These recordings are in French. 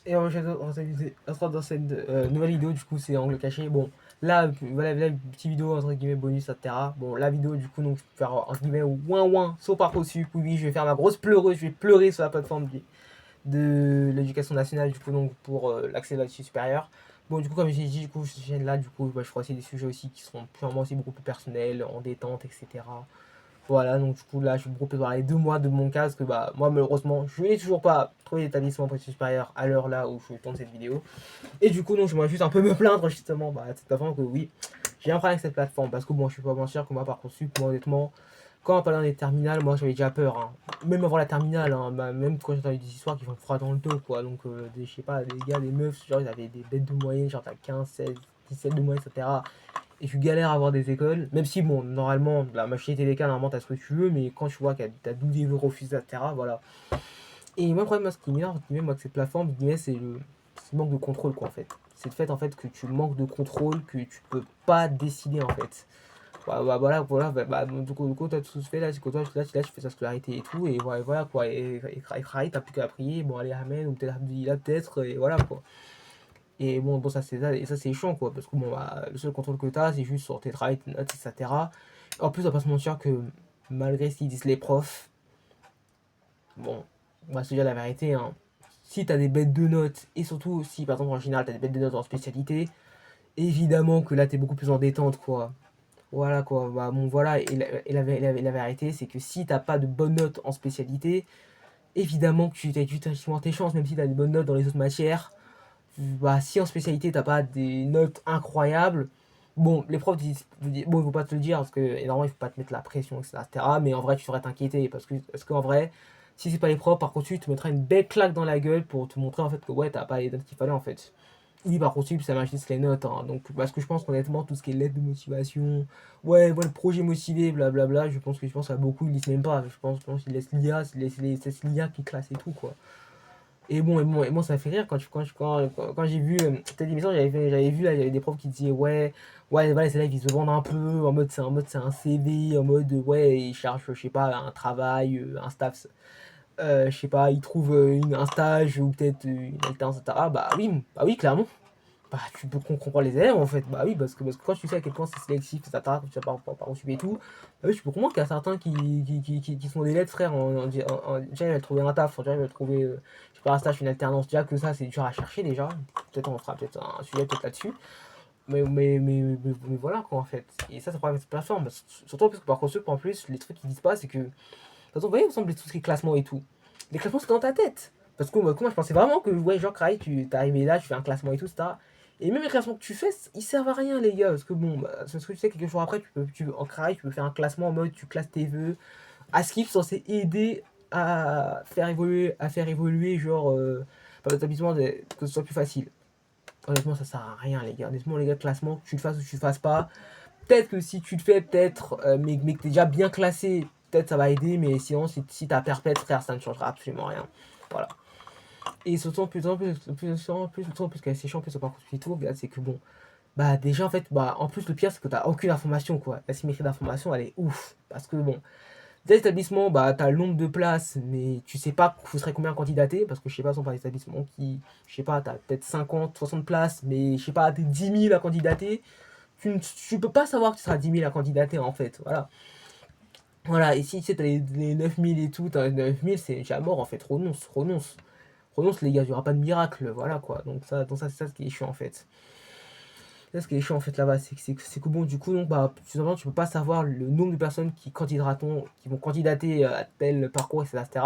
Et dans cette nouvelle vidéo, du coup, c'est angle caché. Bon, là, voilà, là, une petite vidéo entre guillemets bonus, etc. Bon, la vidéo, du coup, donc, je vais faire entre guillemets ouin ouin, saut par dessus. Oui, je vais faire ma grosse pleureuse, je vais pleurer sur la plateforme de l'éducation nationale, du coup, donc, pour l'accès à l'étude supérieure. Bon, du coup, comme j'ai dit, du coup, cette chaîne-là, du coup, bah, je ferai aussi des sujets aussi qui seront purement aussi beaucoup plus personnels, en détente, etc. Voilà, donc du coup là je vais me grouper dans les 2 mois de mon cas parce que bah moi malheureusement je n'ai toujours pas trouvé d'établissement précis supérieur à l'heure là où je tourne cette vidéo. Et du coup donc je vais juste un peu me plaindre justement bah, de cette plateforme que oui, j'ai un problème avec cette plateforme parce que bon je suis pas mentir que moi par Parcoursup, moi honnêtement, quand on parle dans les terminales, moi j'avais déjà peur. Hein. Même avant la terminale, hein, bah, même quand j'ai entendu des histoires qui font froid dans le dos quoi. Donc je sais pas, des gars, des meufs, genre ils avaient des bêtes de moyenne, genre t'as 15, 16, 17 de moyenne, etc. Et tu galères à avoir des écoles, même si, bon, normalement, la majorité des cas, normalement, t'as ce que tu veux, mais quand tu vois que t'as 12 niveaux refusés, etc., voilà. Et moi, le problème, moi, ce qui m'énerve, moi, avec cette plateforme, c'est le manque de contrôle, quoi, en fait. C'est le fait, en fait, que tu manques de contrôle, que tu peux pas décider, en fait. Voilà, du coup, t'as tout ce fait là, c'est que toi, là, tu fais sa scolarité et tout, et voilà, quoi. Et Craig, t'as plus qu'à prier, bon, allez, Amen, ou peut-être Abdullah, peut-être, et voilà, quoi. Et bon ça c'est ça, et ça c'est chiant quoi, parce que bon bah, le seul contrôle que t'as c'est juste sur tes travails, tes notes, etc. En plus on va pas se mentir que malgré ce qu'ils disent les profs, bon, on va se dire la vérité, hein, si t'as des bêtes de notes, et surtout si par exemple en général t'as des bêtes de notes en spécialité, évidemment que là t'es beaucoup plus en détente quoi. Voilà quoi, bah bon voilà, et la vérité c'est que si t'as pas de bonnes notes en spécialité, évidemment que tu as tes chances, même si t'as des bonnes notes dans les autres matières, bah, si en spécialité t'as pas des notes incroyables, bon, les profs disent bon, il faut pas te le dire parce que énormément il faut pas te mettre la pression, etc. Mais en vrai, tu devrais t'inquiéter parce qu'en vrai, si c'est pas les profs, par contre, tu te mettras une belle claque dans la gueule pour te montrer en fait que ouais, t'as pas les notes qu'il fallait en fait. Oui, par contre, ça m'agisse les notes, hein. Donc, parce que je pense honnêtement, tout ce qui est lettre de motivation, ouais, le projet motivé, blablabla, je pense à beaucoup, ils lisent même pas. Je pense qu'ils laissent l'IA, c'est l'IA qui classe et tout, quoi. Et bon, ça fait rire quand j'ai vu cette émission, j'avais vu là, il y avait des profs qui disaient ouais, ouais, voilà, ces élèves ils se vendent un peu en mode c'est un CV, en mode ouais, ils cherchent, je sais pas, un travail, un staff, je sais pas, ils trouvent un stage ou peut-être une alternance, etc. Bah oui, clairement. Bah, tu peux comprendre les élèves en fait. Bah oui, parce que quand tu sais à quel point c'est sélectif, etc., quand tu vas par suivre et tout, bah oui, tu peux comprendre qu'il y a certains qui sont des lettres, frère. Déjà, ils veulent trouver un taf, déjà, ils veulent trouver, je sais pas, un stage, une alternance. Déjà que ça, c'est dur à chercher déjà. Peut-être on fera peut-être un sujet peut-être là-dessus. Mais voilà quoi en fait. Et ça problème avec cette plateforme. Surtout parce que par contre, en plus, les trucs qu'ils disent pas, c'est que. De toute façon, vous voyez, vous semblez tout ce qui est classement et tout. Les classements, c'est dans ta tête. Parce que moi, je pensais vraiment que, ouais, genre, Craig, tu t'es arrivé là, tu fais un classement et tout, etc. Et même les classements que tu fais, ils servent à rien, les gars. Parce que bon, bah, c'est ce que tu sais, quelques jours après, en Craig, tu peux faire un classement en mode, tu classes tes vœux. Askip censé aider à faire évoluer genre, par l'établissement, que ce soit plus facile. Honnêtement, ça sert à rien, les gars. Honnêtement, les gars, classement, que tu le fasses ou que tu le fasses pas. Peut-être que si tu le fais, peut-être, mais que t'es déjà bien classé, peut-être ça va aider, mais sinon, si t'as perpète, frère, ça ne changera absolument rien. Voilà. Et surtout, plus que c'est chiant, plus au parcours et tout, c'est que bon, bah déjà, en fait, bah en plus, le pire, c'est que t'as aucune information, quoi. La symétrie d'information, elle est ouf. Parce que bon, des établissements, bah t'as le nombre de places, mais tu sais pas vous serez combien candidater, parce que je sais pas, sont par établissement qui, je sais pas, t'as peut-être 50, 60 places, mais je sais pas, t'es 10 000 à candidater tu peux pas savoir que tu seras 10 000 à candidater en fait. Voilà. Voilà, et si tu sais, t'as les 9 000 et tout, t'as 9 000, c'est déjà mort en fait. Renonce. Renonce, les gars, il y aura pas de miracle. Voilà quoi. Donc ça c'est ça ce qui est chiant en fait. C'est ce qui est chiant en fait là-bas. C'est que bon, du coup, donc, bah, tout simplement, tu peux pas savoir le nombre de personnes qui vont candidater à tel parcours, etc.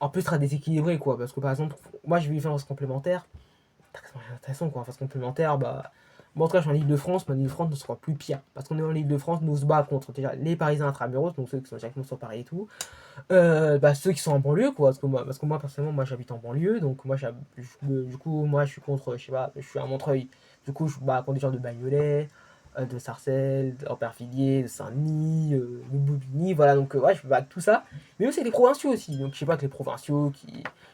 En plus, ça sera déséquilibré quoi. Parce que par exemple, moi je vais faire une phase complémentaire. C'est intéressant quoi. En phase complémentaire, bah. Bon, en tout cas, je suis en Ile-de-France, mais l'Ile-de-France ne sera plus pire. Parce qu'on est en Ile-de-France, nous se bat contre déjà les Parisiens intramuros, donc ceux qui sont directement sur Paris et tout. Bah, ceux qui sont en banlieue, quoi. Parce que moi personnellement, moi j'habite en banlieue, donc du coup, moi je suis contre, je sais pas, je suis à Montreuil. Du coup, je bats contre des gens de Bagnolet, de Sarcelles, d'Aubervilliers, de Saint-Denis, de Bobigny, voilà. Donc, ouais, je bats tout ça. Mais aussi, les provinciaux aussi. Donc, je sais pas que les provinciaux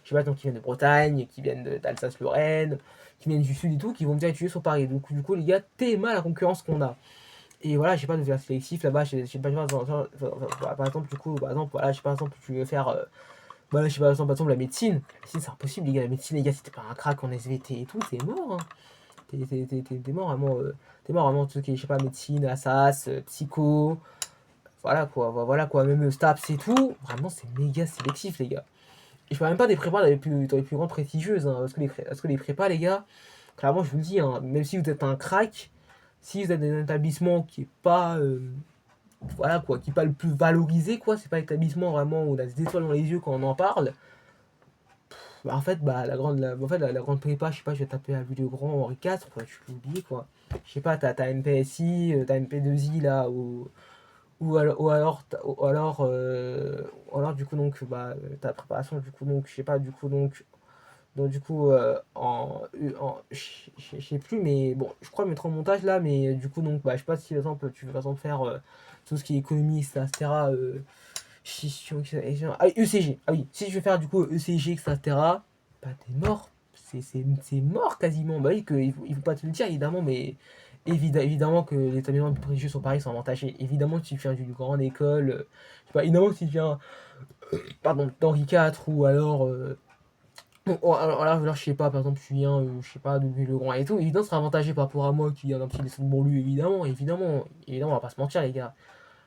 je sais pas, donc, qui viennent de Bretagne, qui viennent d'Alsace-Lorraine, qui viennent du sud et tout, qui vont venir étudier sur Paris. Donc, du coup, les gars, t'es la concurrence qu'on a. Et voilà, je sais pas, de faire sélectif là-bas, je sais pas, par exemple, du coup, par exemple, voilà, je sais pas, par exemple, tu veux faire Bah là, je sais pas, par exemple, la médecine. La médecine, c'est impossible, les gars. La médecine, les gars, si t'es pas un crack en SVT et tout, t'es mort, hein. T'es mort vraiment. T'es mort vraiment, tout ce qui est, je sais pas, médecine, Assas, psycho. Voilà quoi. Même STAPS et tout. Vraiment, c'est méga sélectif, les gars. Et je parle même pas des prépas dans les plus grandes prestigieuses, hein, parce que les prépas, les gars, clairement, je vous le dis, hein, même si vous êtes un crack, si vous êtes dans un établissement qui est pas. Voilà quoi, qui est pas le plus valorisé, quoi, c'est pas l'établissement vraiment où on a des étoiles dans les yeux quand on en parle. Bah, en fait, bah, la grande prépa, je sais pas, je vais taper la vue de grand Henri IV, quoi, tu peux oublier, quoi. Je sais pas, t'as une PSI, t'as une P2I, là, ou alors, du coup, donc, bah, ta préparation, du coup, donc, je sais pas, du coup, donc du coup, je sais plus, mais bon, je crois mettre en montage là, mais du coup, donc, bah, je sais pas si, par exemple, tu veux, par exemple, faire tout ce qui est économie, etc. Ah oui, ECG. Ah oui, si je veux faire du coup ECG, etc., bah t'es mort. C'est mort quasiment. Bah oui, il faut pas te le dire, évidemment, mais évidemment que les établissements prestigieux sont pareils, sont avantagés. Évidemment que si tu viens d'une grande école, je sais pas, évidemment que si tu viens, pardon, d'Henri IV ou alors. Bon, alors, je sais pas, par exemple, je viens, je sais pas, de Louis-le-Grand et tout, évidemment, ce sera avantagé par rapport à moi qui viens d'un petit lycée de banlieue, évidemment, on va pas se mentir, les gars.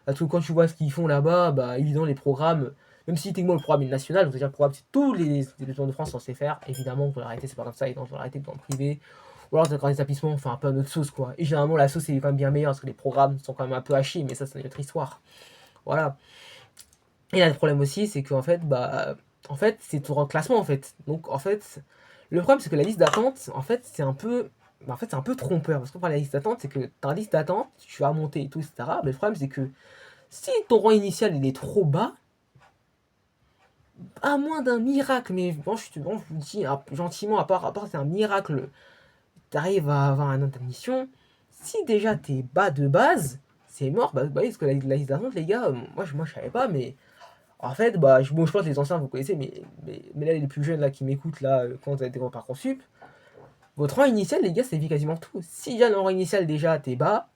Parce que quand tu vois ce qu'ils font là-bas, bah évidemment les programmes, même si techniquement le programme est national, donc c'est-à-dire le programme c'est tous les étudiants de France censés faire, évidemment pour l'arrêter c'est pas comme ça, et donc pour l'arrêter dans le privé, ou alors dans les établissements on fait un peu notre sauce quoi. Et généralement la sauce est quand même bien meilleure parce que les programmes sont quand même un peu hachés, mais ça c'est une autre histoire. Voilà. Et là le problème aussi c'est qu'en fait bah en fait c'est tout en classement en fait. Donc en fait le problème c'est que la liste d'attente en fait c'est un peu c'est un peu trompeur parce que pour la liste d'attente c'est que dans la liste d'attente tu vas monter et tout etc. Mais le problème c'est que si ton rang initial il est trop bas, à moins d'un miracle, mais bon, bon, je vous dis gentiment, à part c'est un miracle, t'arrives à avoir un admission, si déjà t'es bas de base, c'est mort, bah oui, parce que la liste d'attente, les gars, moi je savais pas, mais en fait, bah, bon, je pense que les anciens vous connaissez, mais là les plus jeunes là qui m'écoutent là, quand vous avez des Parcoursup, votre rang initial, les gars, ça vit quasiment tout. Si déjà le rang initial déjà t'es bas,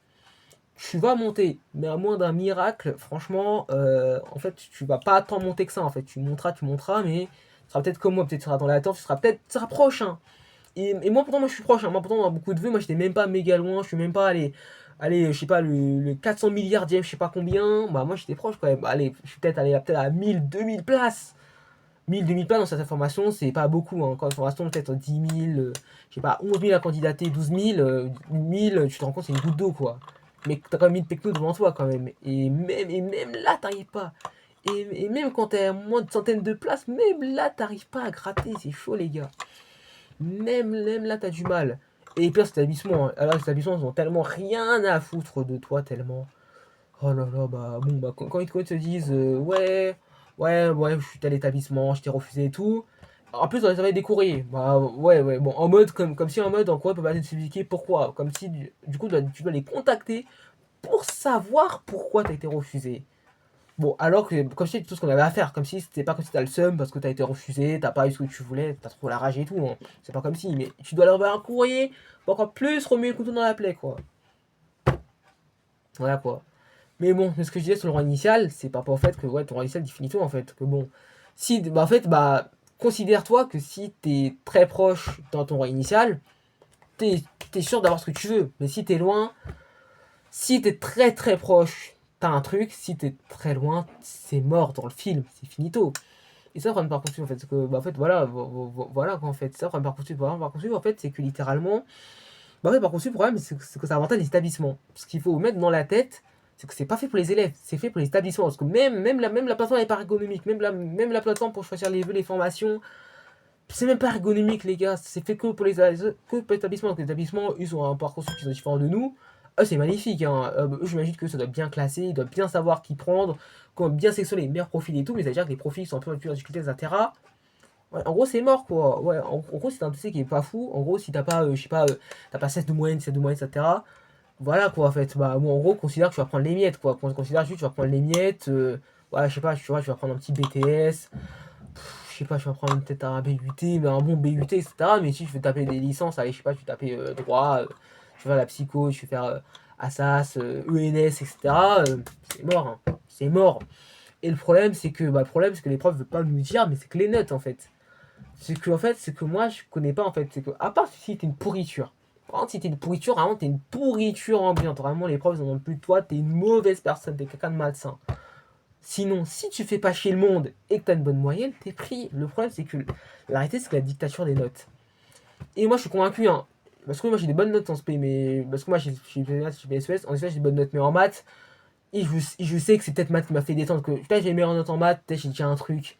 tu vas monter, mais à moins d'un miracle, franchement, en fait, tu vas pas tant monter que ça, en fait. Tu monteras, mais tu seras peut-être comme moi, peut-être tu seras dans l'attente, tu seras proche, hein. Et moi, pourtant, moi, je suis proche, hein. Moi, pourtant, dans beaucoup de vœux, moi, j'étais même pas méga loin, je suis même pas allé je sais pas, le 400 milliardième, je sais pas combien, bah, moi, j'étais proche, quand même. Allez, je suis peut-être allé peut-être à 1000, 2000 places. 1000, 2000 places dans cette information, c'est pas beaucoup, hein. Quand information, peut-être 10 000, je sais pas, 11 000 à candidater, 12 000, 1000, tu te rends compte, c'est une goutte d'eau, quoi. Mais t'as quand même mis de techno devant toi, quand même. Et même là, t'arrives pas. Et même quand t'es à moins de centaines de places, même là, t'arrives pas à gratter. C'est chaud, les gars. Même là, t'as du mal. Et pire, cet établissement, hein. Alors, les établissements, ils ont tellement rien à foutre de toi, tellement. Oh là là, bah bon, bah quand ils te disent ouais, je suis tel établissement, je t'ai refusé et tout. En plus, on avait des courriers. Bah ouais, bon, en mode, comme si en mode, en quoi, peut pas t'expliquer pourquoi. Comme si, du coup, tu dois les contacter pour savoir pourquoi t'as été refusé. Bon, alors que, comme si c'était tout ce qu'on avait à faire. Comme si c'était pas comme si t'as le seum parce que t'as été refusé, t'as pas eu ce que tu voulais, t'as trop la rage et tout, hein. C'est pas comme si, mais tu dois leur envoyer un courrier pour encore plus remuer le couteau dans la plaie, quoi. Voilà, quoi. Mais bon, ce que je disais sur le rang initial, c'est par rapport au fait que ouais, ton rang initial définit tout en fait. Que bon, si, bah en fait, bah, considère-toi que si t'es très proche dans ton rang initial, t'es es sûr d'avoir ce que tu veux. Mais si t'es loin, si t'es très très proche, t'as un truc. Si t'es très loin, c'est mort dans le film, c'est finito. Et ça, problème Parcoursup en fait, c'est que, bah en fait, voilà quoi en fait. Ça, problème Parcoursup en fait, c'est que littéralement, bah ouais, Parcoursup, le problème, c'est que ça avantage les établissements. Ce qu'il faut mettre dans la tête, c'est que c'est pas fait pour les élèves, c'est fait pour les établissements. Parce que même la plateforme n'est pas ergonomique, même la plateforme pour choisir les vœux, les formations, c'est même pas ergonomique, les gars. C'est fait que pour les établissements. Donc les établissements, ils ont un Parcoursup qui sont différents de nous. C'est magnifique, hein. Eux, j'imagine que ça doit bien classer, ils doivent bien savoir qui prendre, comment bien sélectionner les meilleurs profils et tout, mais ça veut dire que les profils sont un peu plus en difficulté, etc. Ouais, en gros, c'est mort, quoi. Ouais, en gros, c'est un dossier qui est pas fou. En gros, si t'as pas, je sais pas, t'as pas 16 de moyenne, 7 de moyenne, etc. Voilà, quoi, en fait. Bah, bon, en gros, considère que tu vas prendre les miettes, quoi. Considère juste que tu vas prendre les miettes. Voilà, je sais pas, tu vois, tu vas prendre un petit BTS. Je sais pas, tu vas prendre peut-être un BUT, mais un bon BUT, etc. Mais si tu veux taper des licences, allez, je sais pas, tu vas taper droit, tu vas la psycho, tu vas faire Assas, ENS, etc. C'est mort, hein. C'est mort. Et le problème, c'est que, les profs veulent pas nous dire, mais c'est que les notes, en fait. C'est que moi, je connais pas, en fait. C'est que, à part si t'es une pourriture. Par contre, si t'es une pourriture, vraiment, t'es une pourriture ambiante. Vraiment, les profs, ils en ont plus de toi, t'es une mauvaise personne, t'es quelqu'un de malsain. Sinon, si tu fais pas chier le monde et que t'as une bonne moyenne, t'es pris. Le problème, c'est que la réalité, c'est que la dictature des notes. Et moi, je suis convaincu, hein. Parce que moi, j'ai des bonnes notes en SP, mais. Parce que moi, j'ai BSES, en effet, j'ai des bonnes notes, mais en maths, et je sais que c'est peut-être maths qui m'a fait descendre. Que peut-être j'ai les meilleures notes en maths, peut-être j'ai déjà un truc.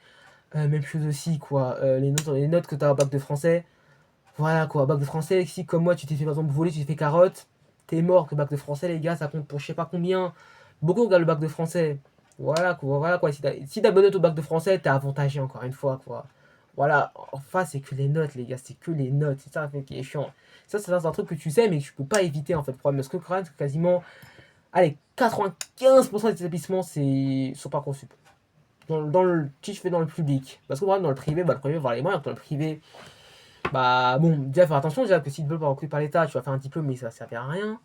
Même chose aussi, quoi. Les notes que t'as au bac de français. Voilà, quoi. Bac de français, si comme moi, tu t'es fait par exemple voler, tu t'es fait carotte, t'es mort. Que le bac de français, les gars, ça compte pour je sais pas combien. Beaucoup regardent le bac de français. Voilà, quoi. Voilà, quoi. Si t'as bonne note au bac de français, t'es avantagé, encore une fois, quoi. Voilà, en face, c'est que les notes, les gars, c'est que les notes. C'est ça en fait, qui est chiant. Ça, c'est un truc que tu sais, mais que tu peux pas éviter, en fait, le problème. Parce que quand même, quasiment, allez, 95% des établissements, sont pas conçus. Si je fais dans le public, parce que dans le privé, le privé va avoir les moyens. Dans le privé, bon, déjà faire attention, déjà que si tu veux pas recruter par l'État, tu vas faire un diplôme, mais ça va servir à rien.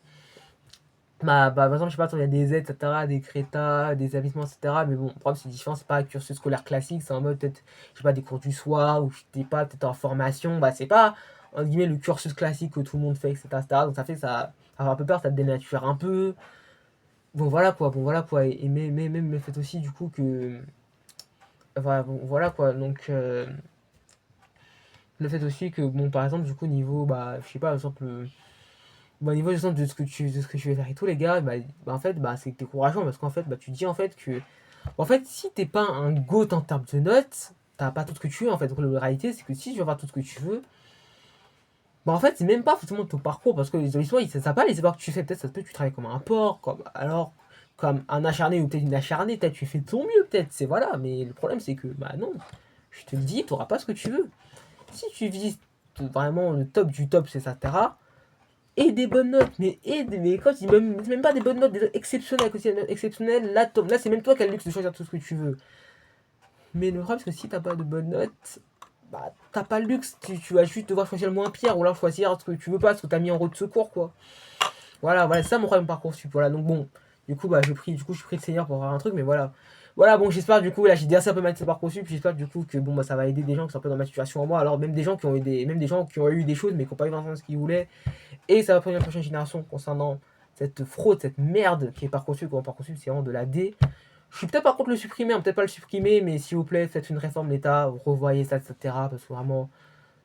Par exemple, je sais pas, il y a des aides, etc., des crétas, des établissements, etc. Mais bon, le problème, c'est différent, c'est pas un cursus scolaire classique, c'est en mode peut-être, je sais pas, des cours du soir, ou je sais pas, peut-être en formation, c'est pas, entre guillemets, le cursus classique que tout le monde fait, etc. Donc ça fait ça fait un peu peur, ça te dénature un peu. Bon, voilà quoi, et même le fait aussi, du coup, que. Voilà, bon, voilà quoi, donc. Le fait aussi que, bon, par exemple, du coup, niveau, je sais pas, par exemple, niveau exemple de ce que tu veux faire et tout, les gars, en fait, c'est décourageant parce qu'en fait, tu dis en fait que, en fait, si t'es pas un goat en termes de notes, t'as pas tout ce que tu veux en fait. Donc la réalité, c'est que si tu veux avoir tout ce que tu veux, en fait, c'est même pas forcément ton parcours parce que les auditions, ils savent pas les efforts que tu fais. Peut-être ça se peut que tu travailles comme un porc, comme un acharné ou peut-être une acharnée, peut-être tu fais de ton mieux, peut-être, c'est voilà. Mais le problème, c'est que, non, je te le dis, t'auras pas ce que tu veux. Si tu vises vraiment le top du top, c'est ça, etc. Et des bonnes notes, mais quand je dis même pas des bonnes notes, des notes exceptionnelles, quand des notes exceptionnelles, là c'est même toi qui as le luxe de choisir tout ce que tu veux. Mais le problème c'est que si t'as pas de bonnes notes, t'as pas le luxe, tu vas juste devoir choisir le moins pire, ou là choisir ce que tu veux pas, ce que t'as mis en route de secours, quoi. Voilà, c'est ça mon problème Parcoursup, voilà, donc bon, du coup, je prie le Seigneur pour avoir un truc, mais voilà. Voilà, bon, j'espère du coup, là j'ai dit assez un peu mal de Parcoursup, j'espère du coup que ça va aider des gens qui sont un peu dans ma situation en moi, alors même des gens qui ont eu des choses, mais qui n'ont pas eu vraiment ce qu'ils voulaient. Et ça va prendre une prochaine génération concernant cette fraude, cette merde qui est Parcoursup. Parcoursup, c'est vraiment de la D. Je suis peut-être par contre le supprimer, peut-être pas le supprimer, mais s'il vous plaît, faites une réforme d'État, revoyez ça, etc. Parce que vraiment,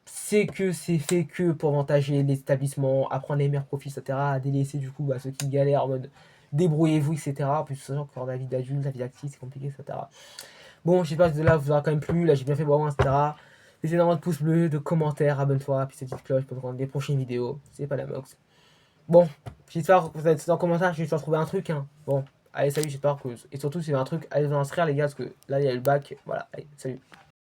c'est fait que pour avantager les établissements, à prendre les meilleurs profits, etc. À délaisser du coup ceux qui galèrent en mode débrouillez-vous, etc. Plus sachant que la vie d'adulte, la vie d'actif, c'est compliqué, etc. Bon, j'espère que de là vous aura quand même plu. Là, j'ai bien fait voir, etc. Laissez énormément de pouces bleus, de commentaires, abonne-toi, puis cette petite cloche pour prendre des prochaines vidéos. C'est pas la mox. Bon, j'espère que vous êtes en commentaire, j'espère trouver un truc. Hein. Bon, allez, salut, j'espère que. Et surtout, si vous avez un truc, allez vous inscrire, les gars, parce que là, il y a le bac. Voilà, allez, salut.